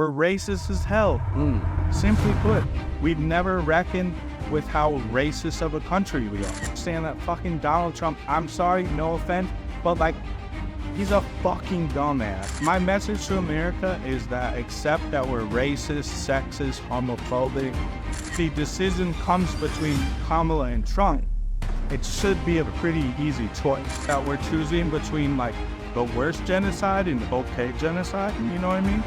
We're racist as hell. Simply put, we've never reckoned with how racist of a country we are. Saying that fucking Donald Trump, I'm sorry, no offense, but like, he's a fucking dumbass. My message to America is that accept that we're racist, sexist, homophobic. The decision comes between Kamala and Trump. It should be a pretty easy choice that we're choosing between like the worst genocide and okay genocide, you know what I mean?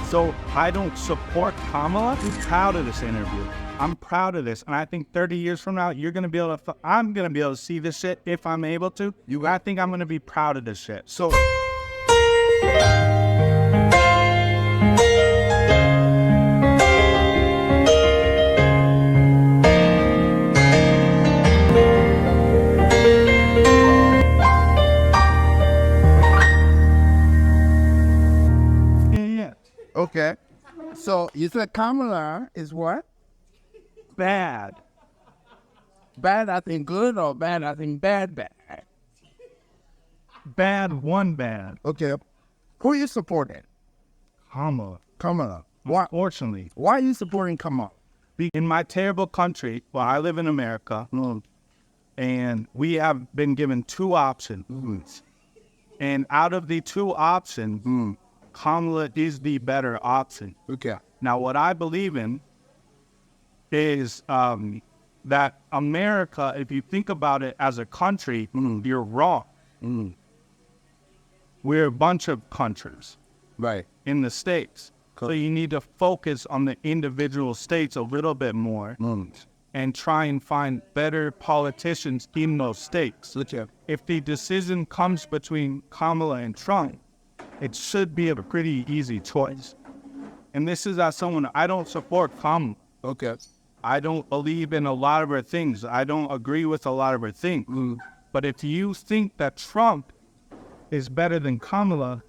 So I don't support Kamala. I'm proud of this interview. I'm proud of this. And I think 30 years from now, you're going to be able to, I'm going to be able to see this shit if I'm able to. I think I'm going to be proud of this shit. So. Okay. So you said Kamala is what? Bad. Bad, I think good, or bad, I think bad. Bad, one bad. Okay. Who are you supporting? Kamala. Kamala. Why? Unfortunately. Why are you supporting Kamala? In my terrible country, well, I live in America, and we have been given two options. And out of the two options, Kamala is the better option. Okay. Now, what I believe in is that America, if you think about it as a country, you're wrong. We're a bunch of countries in the states. So you need to focus on the individual states a little bit more and try and find better politicians in those states. If the decision comes between Kamala and Trump, it should be a pretty easy choice. And this is as someone, I don't support Kamala. Okay. I don't believe in a lot of her things. I don't agree with a lot of her things. But if you think that Trump is better than Kamala,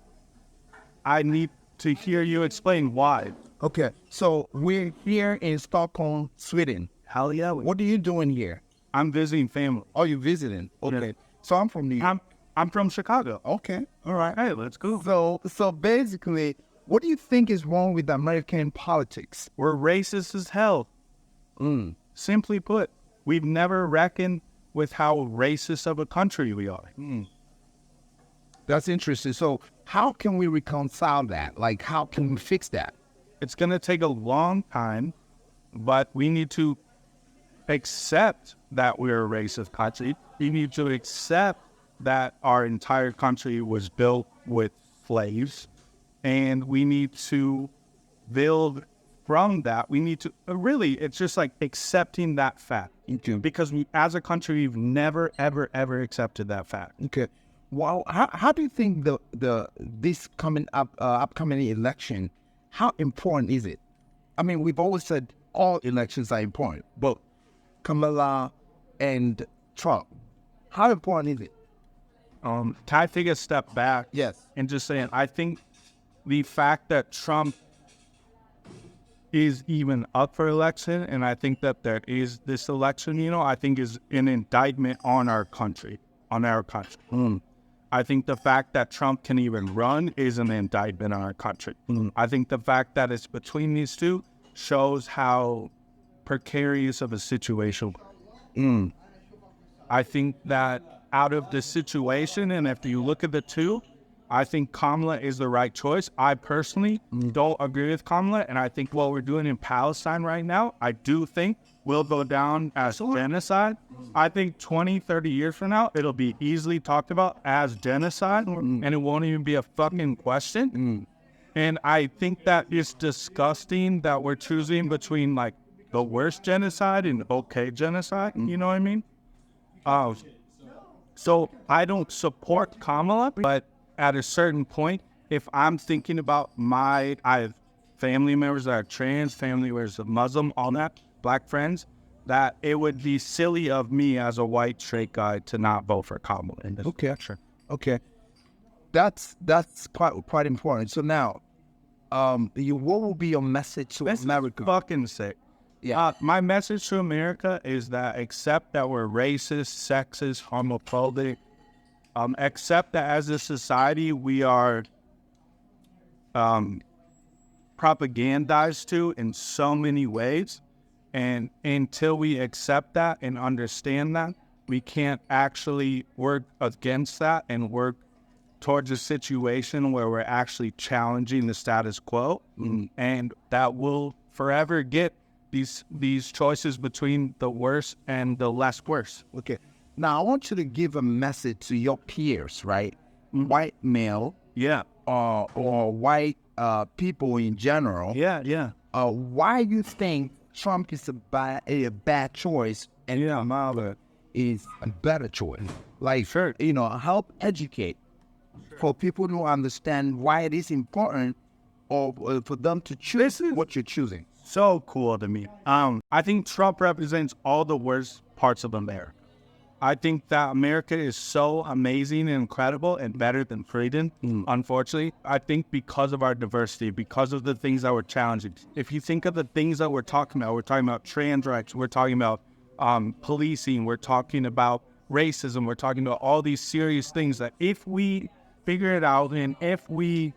I need to hear you explain why. Okay. So we're here in Stockholm, Sweden. Hell yeah. What are you doing here? I'm visiting family. Oh, you're visiting? Okay. Yeah. So I'm from New York. I'm from Chicago. Okay. All right. Hey, let's go. So basically, what do you think is wrong with American politics? We're racist as hell. Simply put, we've never reckoned with how racist of a country we are. That's interesting. So how can we reconcile that? Like, how can we fix that? It's going to take a long time, but we need to accept that we're a racist country. We need to accept that our entire country was built with slaves, and we need to build from that. We need to really, it's just like accepting that fact. Because we, as a country, we've never, ever, ever accepted that fact. Okay. Well, how do you think this upcoming election, how important is it? I mean, we've always said all elections are important, but Kamala and Trump, how important is it? Can I take a step back? Yes. And just saying, I think the fact that Trump is even up for election, and I think that there is this election, I think is an indictment on our country, I think the fact that Trump can even run is an indictment on our country. I think the fact that it's between these two shows how precarious of a situation. I think that out of the situation, and if you look at the two, I think Kamala is the right choice. I personally don't agree with Kamala, and I think what we're doing in Palestine right now, I do think will go down as genocide. I think 20, 30 years from now, it'll be easily talked about as genocide, and it won't even be a fucking question. And I think that it's disgusting that we're choosing between like the worst genocide and okay genocide, you know what I mean? So I don't support Kamala, but at a certain point, if I'm thinking about I have family members that are trans, family members of Muslim, all that, black friends, that it would be silly of me as a white straight guy to not vote for Kamala in this election. Okay. That's quite important. So now, what will be your message to America? Fucking sick. Yeah. My message to America is that accept that we're racist, sexist, homophobic. Accept that as a society we are propagandized to in so many ways. And until we accept that and understand that, we can't actually work against that and work towards a situation where we're actually challenging the status quo. And that will forever get these choices between the worst and the less worse. Okay. Now, I want you to give a message to your peers, right? White male, Yeah. or white people in general. Yeah. Why you think Trump is a bad choice and Kamala is a better choice? Like, Sure. Help educate for people to understand why it is important or for them to choose what you're choosing. So cool to me. I think Trump represents all the worst parts of America. I think that America is so amazing and incredible and better than freedom, unfortunately. I think because of our diversity, because of the things that we're challenging. If you think of the things that we're talking about trans rights, we're talking about policing, we're talking about racism, we're talking about all these serious things that if we figure it out and if we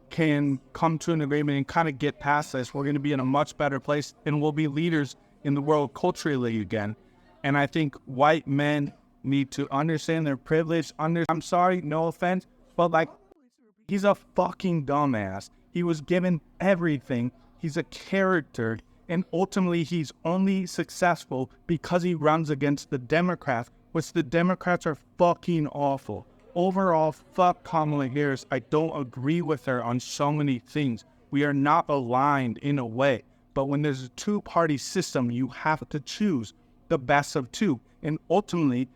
can come to an agreement and kind of get past this, we're going to be in a much better place and we'll be leaders in the world culturally again. And I think white men need to understand their privilege. I'm sorry, no offense, but like, he's a fucking dumbass. He was given everything. He's a character. And ultimately, he's only successful because he runs against the Democrats, which the Democrats are fucking awful. Overall, fuck Kamala Harris. I don't agree with her on so many things. We are not aligned in a way. But when there's a two-party system, you have to choose the best of two. And ultimately,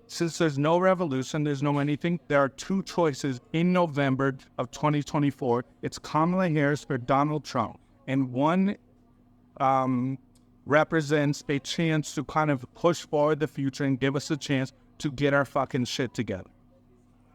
since there's no revolution, there's no anything, there are two choices in November of 2024. It's Kamala Harris or Donald Trump. And one represents a chance to kind of push forward the future and give us a chance to get our fucking shit together.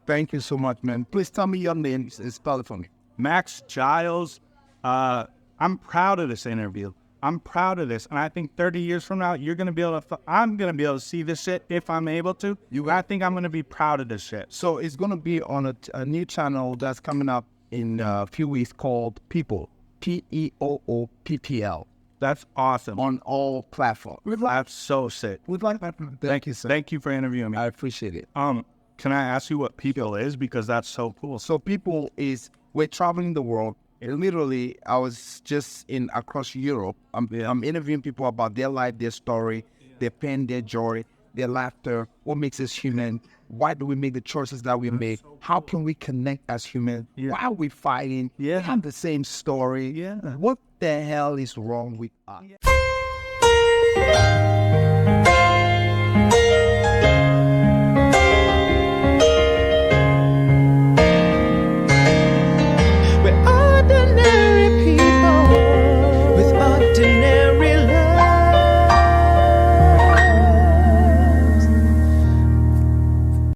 Thank you so much, man. Please tell me your name. Spell it for me. Max Giles. I'm proud of this interview. I'm proud of this. And I think 30 years from now, you're going to be able to, I'm going to be able to see this shit if I'm able to. I think I'm going to be proud of this shit. So it's going to be on a new channel that's coming up in a few weeks called Peooppl. Peooppl. That's awesome. On all platforms. That's so sick. We'd like that. Thank you, sir. Thank you for interviewing me. I appreciate it. Can I ask you what Peooppl is? Because that's so cool. So Peooppl is, we're traveling the world. And literally, I was just across Europe. I'm interviewing people about their life, their story, their pain, their joy, their laughter, what makes us human, why do we make the choices that we make, how can we connect as humans, why are we fighting, we have the same story, what the hell is wrong with us?